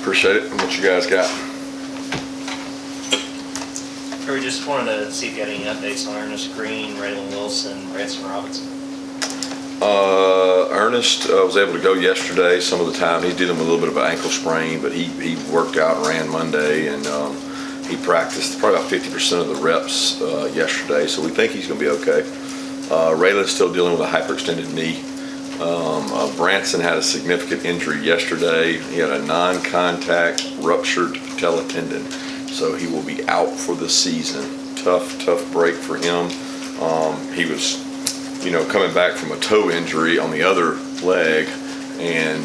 Appreciate it. And what you guys got? We just wanted to see if you had any updates on Ernest Green, Raylan Wilson, Branson Robinson. Ernest was able to go yesterday some of the time. He's dealing with a little bit of an ankle sprain, but he worked out and ran Monday, and he practiced probably about 50% of the reps yesterday, so we think he's going to be okay. Raylan's still dealing with a hyperextended knee. Branson had a significant injury yesterday. He had a non-contact ruptured patella tendon, so he will be out for the season. Tough break for him. He was, coming back from a toe injury on the other leg, and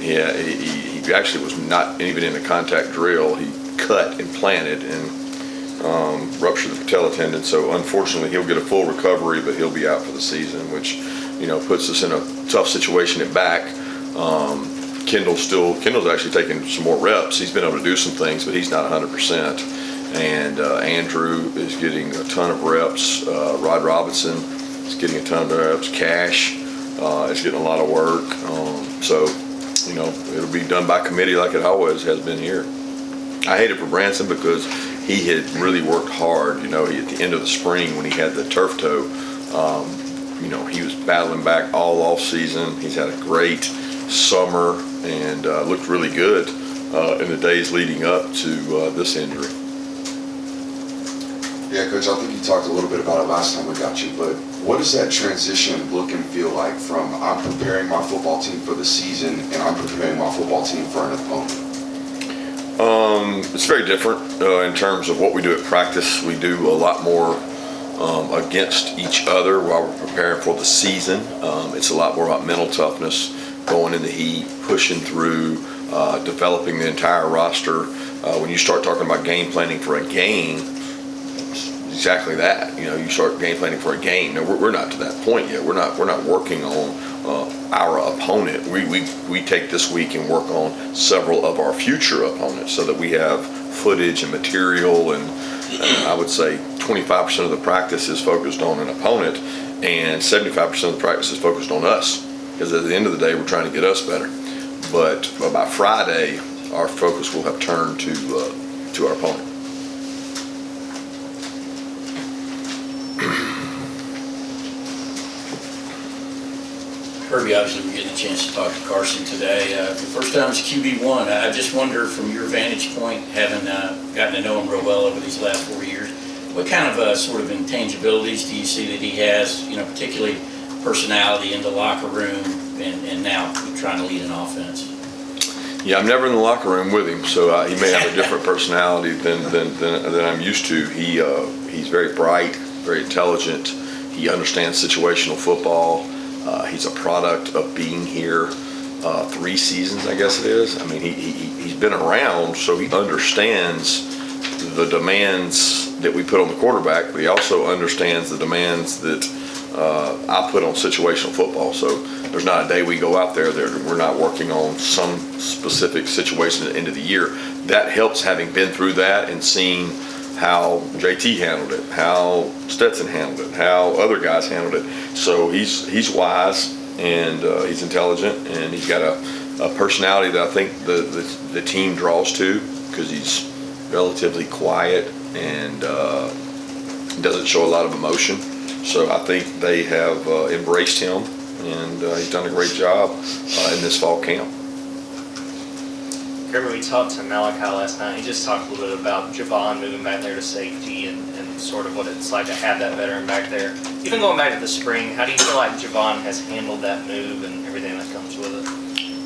he actually was not even in a contact drill. He cut and planted and ruptured the patella tendon. So unfortunately, he'll get a full recovery, but he'll be out for the season, which puts us in a tough situation at back. Kendall's actually taking some more reps. He's been able to do some things, but he's not 100%. And Andrew is getting a ton of reps. Rod Robinson is getting a ton of reps. Cash is getting a lot of work. So it'll be done by committee like it always has been here. I hate it for Branson because he had really worked hard. At the end of the spring when he had the turf toe, he was battling back all off season. He's had a great summer and looked really good in the days leading up to this injury. Yeah, Coach, I think you talked a little bit about it last time we got you, but what does that transition look and feel like from I'm preparing my football team for the season and I'm preparing my football team for an opponent? It's very different in terms of what we do at practice. We do a lot more against each other while we're preparing for the season. It's a lot more about mental toughness, going in the heat, pushing through, developing the entire roster. When you start talking about game planning for a game, it's exactly that. You start game planning for a game. Now, we're not to that point yet. We're not working on our opponent. We take this week and work on several of our future opponents so that we have footage and material, and I would say 25% of the practice is focused on an opponent and 75% of the practice is focused on us, because at the end of the day we're trying to get us better. But by Friday our focus will have turned to our opponent. Kirby, obviously we're getting a chance to talk to Carson today. For the first time as QB1, I just wonder from your vantage point, having gotten to know him real well over these last 4 years, what kind of sort of intangibilities do you see that he has, particularly personality in the locker room and now trying to lead an offense? Yeah, I'm never in the locker room with him, so he may have a different personality than I'm used to. He's very bright, very intelligent. He understands situational football. He's a product of being here 3 seasons, I guess it is. I mean, he's been around, so he understands the demands that we put on the quarterback, but he also understands the demands that I put on situational football. So there's not a day we go out there that we're not working on some specific situation at the end of the year. That helps, having been through that and seeing how JT handled it, how Stetson handled it, how other guys handled it. So he's wise and he's intelligent, and he's got a personality that I think the team draws to, because he's relatively quiet and doesn't show a lot of emotion. So I think they have embraced him, and he's done a great job in this fall camp. Kirby, we talked to Malachi last night. He just talked a little bit about Javon moving back there to safety and sort of what it's like to have that veteran back there. Even going back to the spring, how do you feel like Javon has handled that move and everything that comes with it?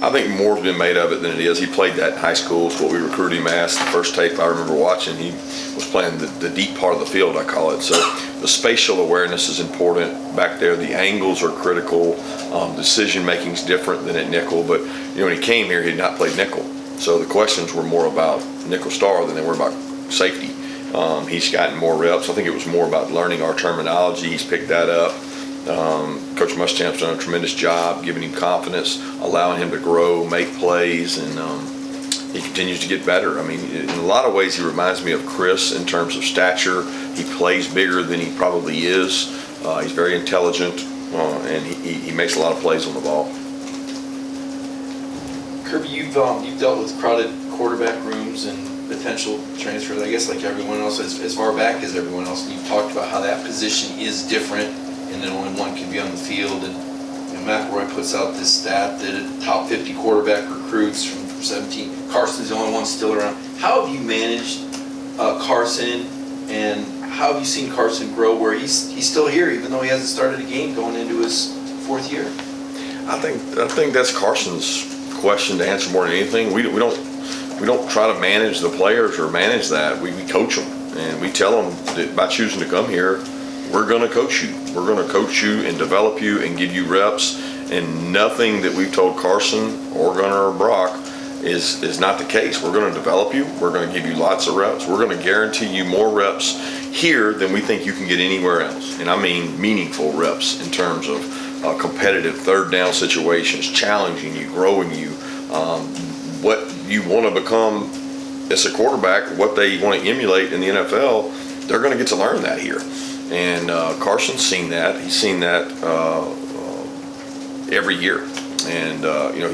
I think more's been made of it than it is. He played that in high school. It's what we recruited him as. The first tape I remember watching, he was playing the deep part of the field, I call it. So the spatial awareness is important back there. The angles are critical. Decision making is different than at nickel. But when he came here, he had not played nickel. So the questions were more about nickel star than they were about safety. He's gotten more reps. I think it was more about learning our terminology. He's picked that up. Coach Muschamp's done a tremendous job giving him confidence, allowing him to grow, make plays, and he continues to get better. I mean, in a lot of ways, he reminds me of Chris in terms of stature. He plays bigger than he probably is. He's very intelligent, and he makes a lot of plays on the ball. Kirby, you've dealt with crowded quarterback rooms and potential transfers, I guess, like everyone else, as far back as everyone else. And you've talked about how that position is different, and then only one can be on the field. And McElroy puts out this stat that top 50 quarterback recruits from 17. Carson's the only one still around. How have you managed Carson, and how have you seen Carson grow where he's still here, even though he hasn't started a game going into his 4th year? I think that's Carson's question to answer more than anything. We don't try to manage the players or manage that. We coach them, and we tell them that by choosing to come here, we're going to coach you. We're going to coach you and develop you and give you reps. And nothing that we've told Carson or Gunnar or Brock is not the case. We're going to develop you. We're going to give you lots of reps. We're going to guarantee you more reps here than we think you can get anywhere else. And I mean meaningful reps in terms of competitive third down situations, challenging you, growing you, what you want to become as a quarterback, what they want to emulate in the NFL. They're going to get to learn that here. And Carson's seen that. He's seen that every year. And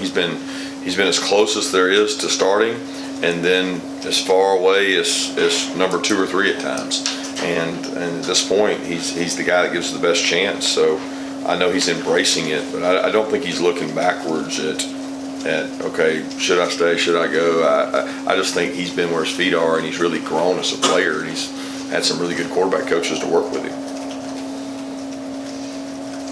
he's been as close as there is to starting, and then as far away as number 2 or 3 at times. And at this point, he's the guy that gives the best chance. So I know he's embracing it, but I don't think he's looking backwards at okay, should I stay, should I go? I just think he's been where his feet are, and he's really grown as a player, and he's had some really good quarterback coaches to work with him.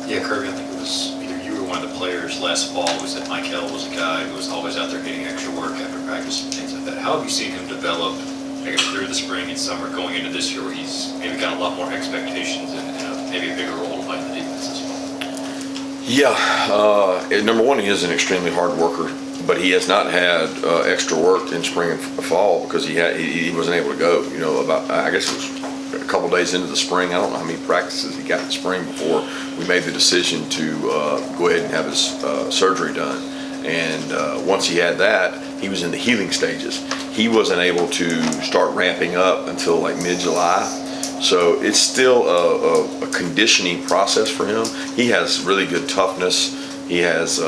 Yeah, Kirby, I think it was either you or one of the players last fall was that Michael was a guy who was always out there getting extra work after practice and things like that. How have you seen him develop, I guess, through the spring and summer going into this year where he's maybe got a lot more expectations and maybe a bigger role to play in the defense as well? Yeah, number one, he is an extremely hard worker, but he has not had extra work in spring and fall because he wasn't able to go. About I guess it was a couple days into the spring. I don't know how many practices he got in the spring before we made the decision to go ahead and have his surgery done. And once he had that, he was in the healing stages. He wasn't able to start ramping up until like mid-July. So it's still a conditioning process for him. He has really good toughness. He has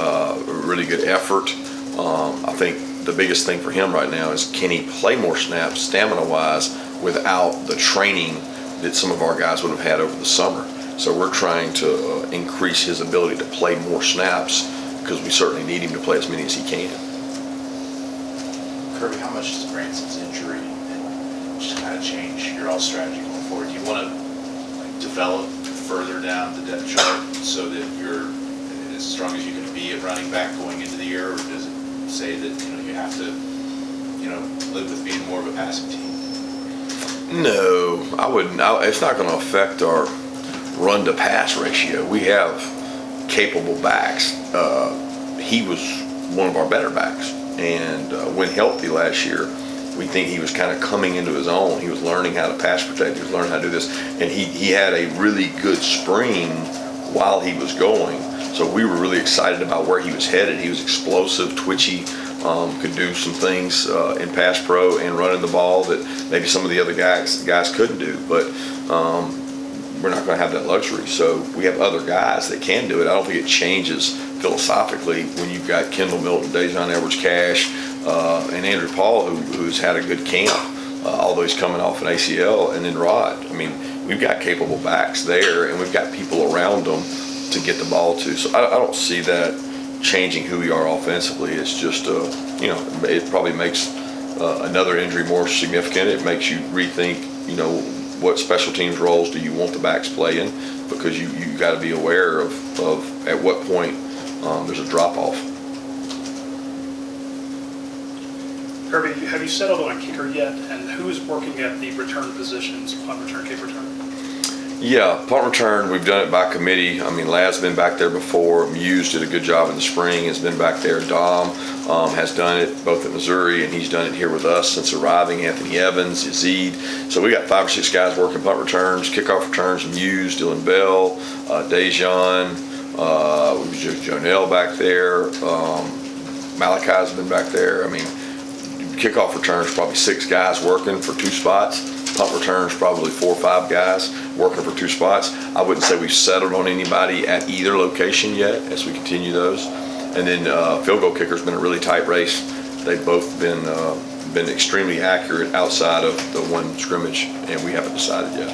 really good effort. I think the biggest thing for him right now is, can he play more snaps stamina-wise without the training that some of our guys would have had over the summer. So we're trying to increase his ability to play more snaps because we certainly need him to play as many as he can. Kirby, how much does Branson's injury and just kind of change your all strategy going forward? Do you want to develop further down the depth chart so that you're as strong as you can be at running back going into the year, or does it say that you have to live with being more of a passing team? No, I wouldn't. It's not going to affect our run to pass ratio. We have capable backs. He was one of our better backs, and when healthy last year, we think he was kind of coming into his own. He was learning how to pass protect. He was learning how to do this, and he had a really good spring while he was going. So we were really excited about where he was headed. He was explosive, twitchy, could do some things in pass pro and running the ball that maybe some of the other guys couldn't do. But we're not going to have that luxury. So we have other guys that can do it. I don't think it changes philosophically when you've got Kendall Milton, Dejon Edwards-Cash, and Andrew Paul, who's had a good camp, although he's coming off an ACL, and then Rod. I mean, we've got capable backs there, and we've got people around them to get the ball to. So I don't see that changing who we are offensively. It's just, it probably makes another injury more significant. It makes you rethink, what special teams roles do you want the backs playing, because you got to be aware of at what point there's a drop-off. Kirby, have you settled on a kicker yet? And who's working at the return positions, punt return, kick return? Yeah, punt return, we've done it by committee. I mean, Lad's been back there before. Muse did a good job in the spring, has been back there. Dom has done it both at Missouri, and he's done it here with us since arriving. Anthony Evans, Yazid. So we got 5 or 6 guys working punt returns, kickoff returns. Muse, Dylan Bell, Dejon, Jonell back there. Malachi's been back there. I mean, kickoff returns, probably 6 guys working for 2 spots. Punt returns, probably 4 or 5 guys working for 2 spots. I wouldn't say we've settled on anybody at either location yet as we continue those. And then field goal kicker's been a really tight race. They've both been extremely accurate outside of the one scrimmage, and we haven't decided yet.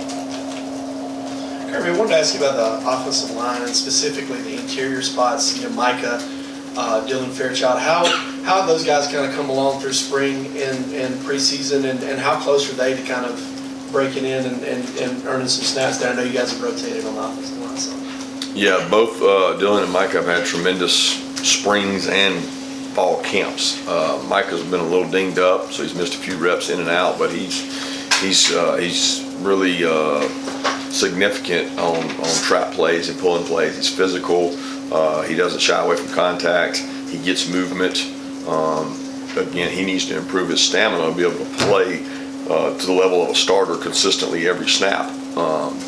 Kirby, I wanted to ask you about the offensive line and specifically the interior spots. Micah, Dylan Fairchild. How have those guys kind of come along through spring and preseason, and how close are they to kind of breaking in and earning some snaps there? I know you guys have rotated on the offensive line. So. Yeah, both Dylan and Micah have had tremendous springs and fall camps. Micah's been a little dinged up, so he's missed a few reps in and out, but he's really significant on trap plays and pulling plays. He's physical. He doesn't shy away from contact. He gets movement. Again, he needs to improve his stamina to be able to play to the level of a starter consistently every snap.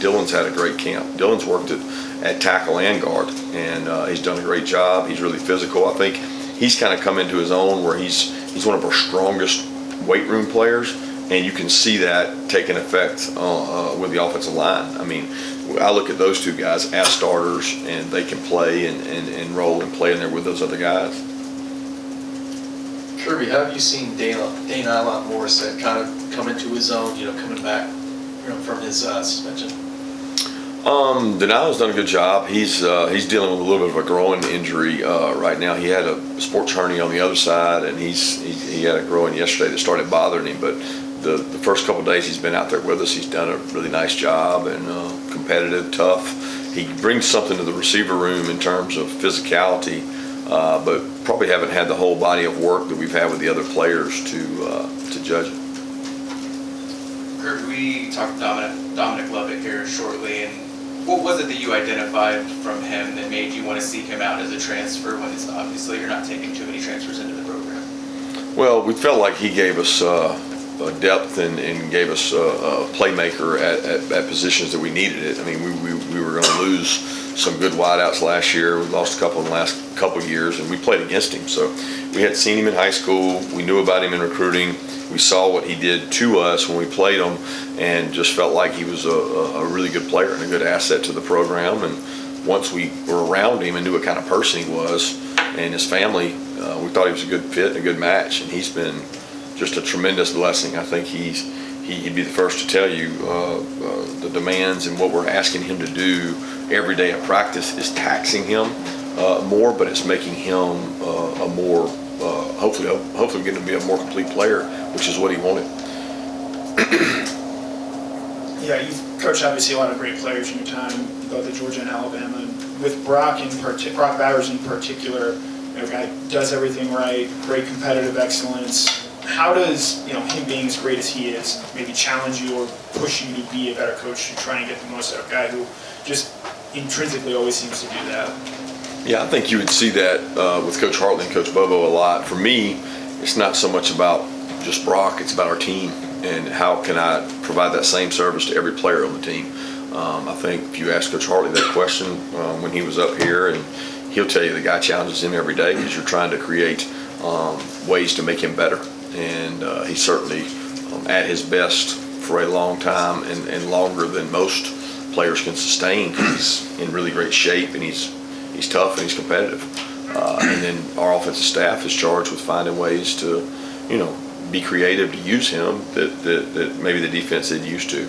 Dylan's had a great camp. Dylan's worked at tackle and guard, and he's done a great job. He's really physical. I think he's kind of come into his own where he's one of our strongest weight room players, and you can see that taking effect with the offensive line. I mean, I look at those two guys as starters, and they can play and roll and play in there with those other guys. Kirby, how have you seen Dane Morrison kind of come into his own, coming back from his suspension? Denial's done a good job. He's dealing with a little bit of a growing injury right now. He had a sports hernia on the other side, and he had a growing yesterday that started bothering him. But the first couple of days he's been out there with us, he's done a really nice job and competitive, tough. He brings something to the receiver room in terms of physicality, but probably haven't had the whole body of work that we've had with the other players to judge it. Kirby, we talked to Dominic Lovett here shortly, and what was it that you identified from him that made you want to seek him out as a transfer when it's obviously you're not taking too many transfers into the program? Well, we felt like he gave us depth and gave us a playmaker at positions that we needed it. I mean, we were going to lose some good wideouts last year. We lost a couple in the last couple of years, and we played against him. So we had seen him in high school. We knew about him in recruiting. We saw what he did to us when we played him, and just felt like he was a really good player and a good asset to the program. And once we were around him and knew what kind of person he was and his family, we thought he was a good fit and a good match. And he's been just a tremendous blessing. I think he'd be the first to tell you the demands and what we're asking him to do every day at practice is taxing him more, but it's making him a more hopefully going to be a more complete player, which is what he wanted. Yeah, you've coached obviously a lot of great players in your time, both at Georgia and Alabama. And with Brock Bowers in particular, a guy does everything right, great competitive excellence. How does him being as great as he is maybe challenge you or push you to be a better coach to try and get the most out of a guy who just intrinsically always seems to do that? Yeah, I think you would see that with Coach Hartley and Coach Bobo a lot. For me, it's not so much about just Brock, it's about our team and how can I provide that same service to every player on the team. I think if you ask Coach Hartley that question when he was up here, and he'll tell you the guy challenges him every day because you're trying to create ways to make him better. And he's certainly at his best for a long time and longer than most players can sustain. He's in really great shape, and he's tough and he's competitive. And then our offensive staff is charged with finding ways to, be creative to use him that maybe the defense isn't used to.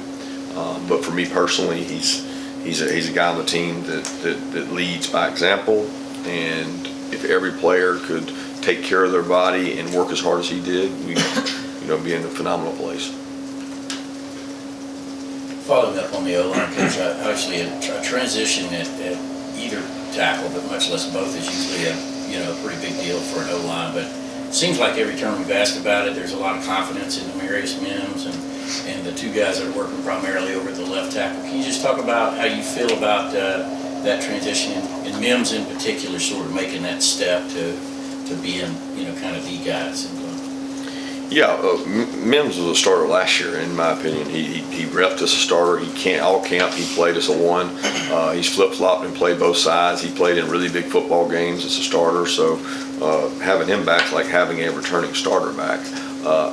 But for me personally, he's a guy on the team that leads by example. And if every player could take care of their body and work as hard as he did, we'd be in a phenomenal place. Following up on the O-line, Coach, obviously a transition at either tackle, but much less both, is usually a pretty big deal for an O-line. But it seems like every time we've asked about it, there's a lot of confidence in Demarius Mims and the two guys that are working primarily over at the left tackle. Can you just talk about how you feel about that transition and Mims in particular, sort of making that step to being kind of the guys? Yeah, Mims was a starter last year, in my opinion. He repped as a starter. He can't all camp. He played as a one. He's flip-flopped and played both sides. He played in really big football games as a starter. So having him back is like having a returning starter back.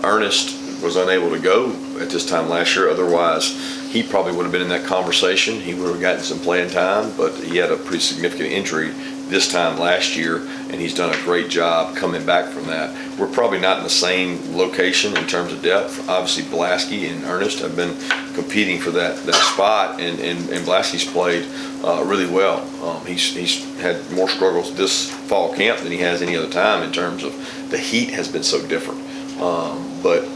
Ernest was unable to go at this time last year. Otherwise, he probably would have been in that conversation. He would have gotten some playing time, but he had a pretty significant injury this time last year, and he's done a great job coming back from that. We're probably not in the same location in terms of depth. Obviously, Blasky and Ernest have been competing for that spot, and Blasky's played really well. He's had more struggles this fall camp than he has any other time in terms of the heat has been so different. But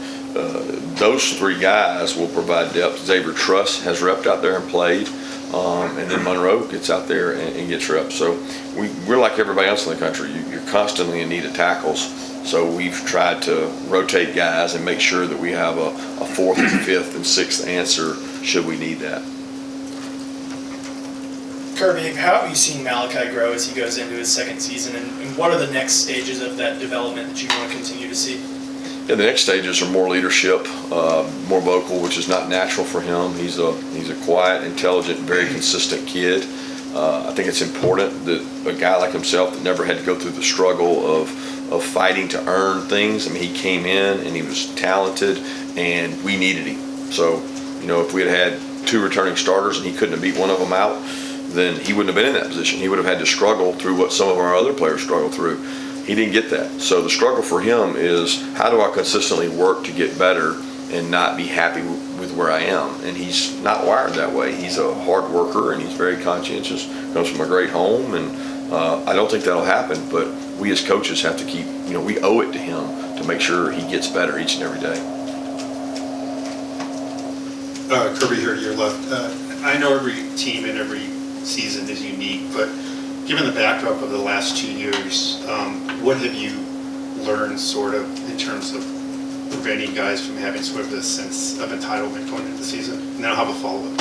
those three guys will provide depth. Xavier Truss has repped out there and played. And then Monroe gets out there and gets reps. So we're like everybody else in the country. You're constantly in need of tackles. So we've tried to rotate guys and make sure that we have a fourth and fifth and sixth answer should we need that. Kirby, how have you seen Malachi grow as he goes into his second season, and what are the next stages of that development that you want to continue to see? Yeah, the next stages are more leadership, more vocal, which is not natural for him. He's a quiet, intelligent, very consistent kid. I think it's important that a guy like himself that never had to go through the struggle of fighting to earn things. I mean, he came in and he was talented, and we needed him. So, if we had two returning starters and he couldn't have beat one of them out, then he wouldn't have been in that position. He would have had to struggle through what some of our other players struggle through. He didn't get that. So the struggle for him is, how do I consistently work to get better and not be happy with where I am? And he's not wired that way. He's a hard worker, and he's very conscientious, comes from a great home, and I don't think that'll happen, but we as coaches have to keep, we owe it to him to make sure he gets better each and every day. Kirby here to your left. I know every team and every season is unique, but given the backdrop of the last 2 years, what have you learned sort of in terms of preventing guys from having sort of this sense of entitlement going into the season? And then I'll have a follow-up.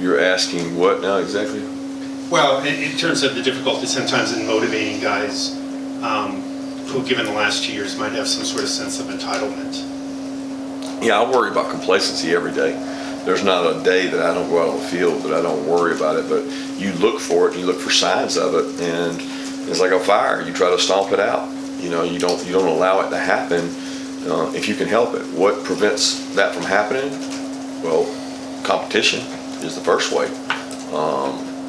You're asking what now exactly? Well, in terms of the difficulty sometimes in motivating guys who, given the last 2 years, might have some sort of sense of entitlement. Yeah, I worry about complacency every day. There's not a day that I don't go out on the field that I don't worry about it, but you look for it, and you look for signs of it, and it's like a fire. You try to stomp it out. You don't allow it to happen if you can help it. What prevents that from happening? Well, competition is the first way.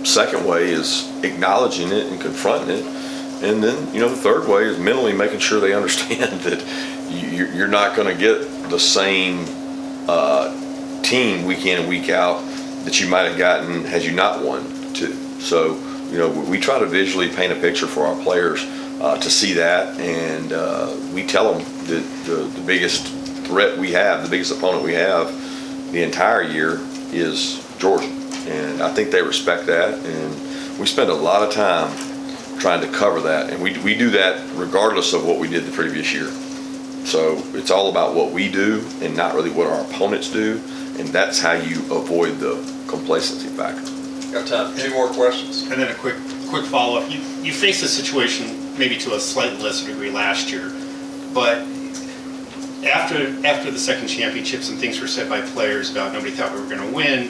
Second way is acknowledging it and confronting it. And then, the third way is mentally making sure they understand that you're not going to get the same team week in and week out that you might have gotten had you not won to. So, we try to visually paint a picture for our players to see that, and we tell them that the biggest threat we have, the biggest opponent we have the entire year is Georgia. And I think they respect that, and we spend a lot of time trying to cover that, and we do that regardless of what we did the previous year. So it's all about what we do and not really what our opponents do, and that's how you avoid the complacency factor. Got time for 2 more questions. And then a quick follow-up. You faced this situation maybe to a slightly lesser degree last year, but after the second championship, some things were said by players about nobody thought we were going to win.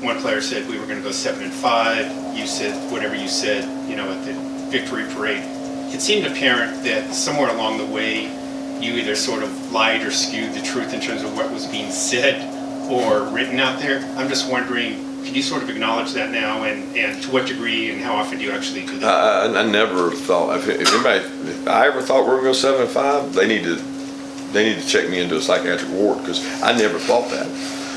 One player said we were going to go 7-5. You said whatever you said, at the victory parade. It seemed apparent that somewhere along the way, you either sort of lied or skewed the truth in terms of what was being said or written out there. I'm just wondering, can you sort of acknowledge that now, and to what degree and how often do you actually do that? I never thought, if I ever thought we were going to go 7-5, they need to check me into a psychiatric ward, because I never thought that.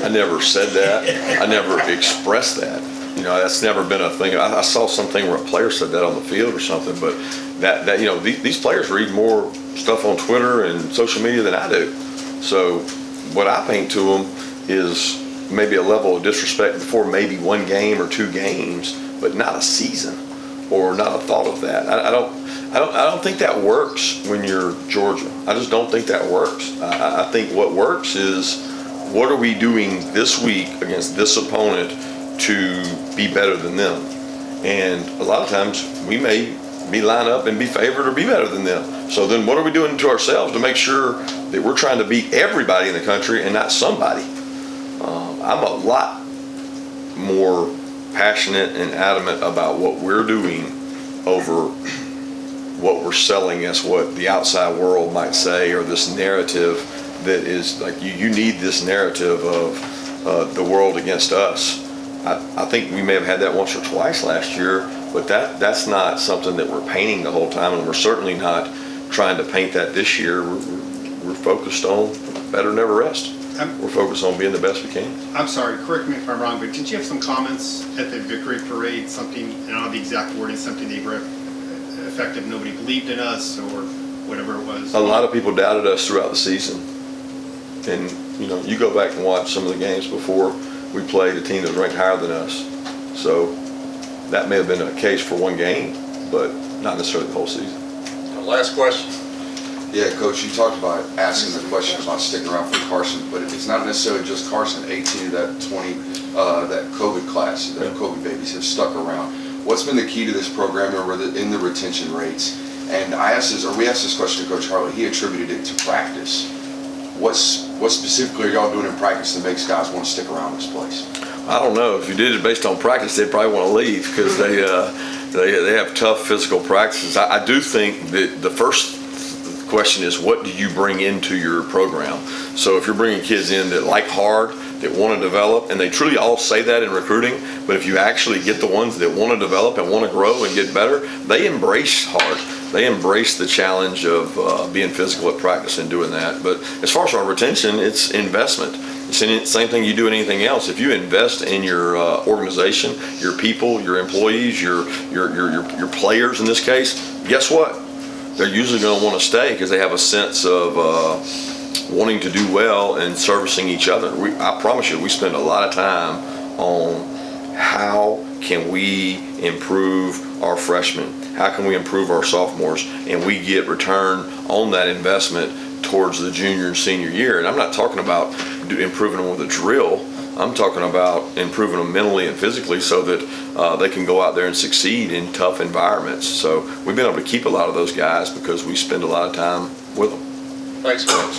I never said that. I never expressed that. That's never been a thing. I saw something where a player said that on the field or something, but that these players read more stuff on Twitter and social media than I do. So what I paint to them is maybe a level of disrespect before maybe one game or 2 games, but not a season or not a thought of that. I don't think that works when you're Georgia. I just don't think that works. I think what works is, what are we doing this week against this opponent to be better than them? And a lot of times we may be line up and be favored or be better than them. So then what are we doing to ourselves to make sure that we're trying to beat everybody in the country and not somebody? I'm a lot more passionate and adamant about what we're doing over what we're selling as what the outside world might say, or this narrative that is like, you need this narrative of the world against us. I think we may have had that once or twice last year, but that's not something that we're painting the whole time, and we're certainly not trying to paint that this year. We're focused on better never rest. We're focused on being the best we can. I'm sorry, correct me if I'm wrong, but did you have some comments at the victory parade, something, I don't know the exact wording, something they were effective, nobody believed in us, or whatever it was? A lot of people doubted us throughout the season. And, you go back and watch some of the games before we played a team that was ranked higher than us. So that may have been a case for one game, but not necessarily the whole season. Last question. Yeah, Coach, you talked about asking the question about sticking around for Carson, but it's not necessarily just Carson. 18 of that 20, that COVID class, that COVID babies have stuck around. What's been the key to this program in the retention rates? And we asked this question to Coach Hartley. He attributed it to practice. What specifically are y'all doing in practice that makes guys want to stick around this place? I don't know. If you did it based on practice, they'd probably want to leave because they have tough physical practices. I do think that the first question is, what do you bring into your program? So if you're bringing kids in that like hard, that want to develop, and they truly all say that in recruiting, but if you actually get the ones that want to develop and want to grow and get better, they embrace hard. They embrace the challenge of being physical at practice and doing that. But as far as our retention, it's investment. It's the same thing you do in anything else. If you invest in your organization, your people, your employees, your players in this case, guess what? They're usually going to want to stay because they have a sense of wanting to do well and servicing each other. I promise you, we spend a lot of time on how can we improve our freshmen, how can we improve our sophomores, and we get return on that investment towards the junior and senior year. And I'm not talking about improving them with a drill. I'm talking about improving them mentally and physically so that they can go out there and succeed in tough environments. So we've been able to keep a lot of those guys because we spend a lot of time with them. Thanks, Coach.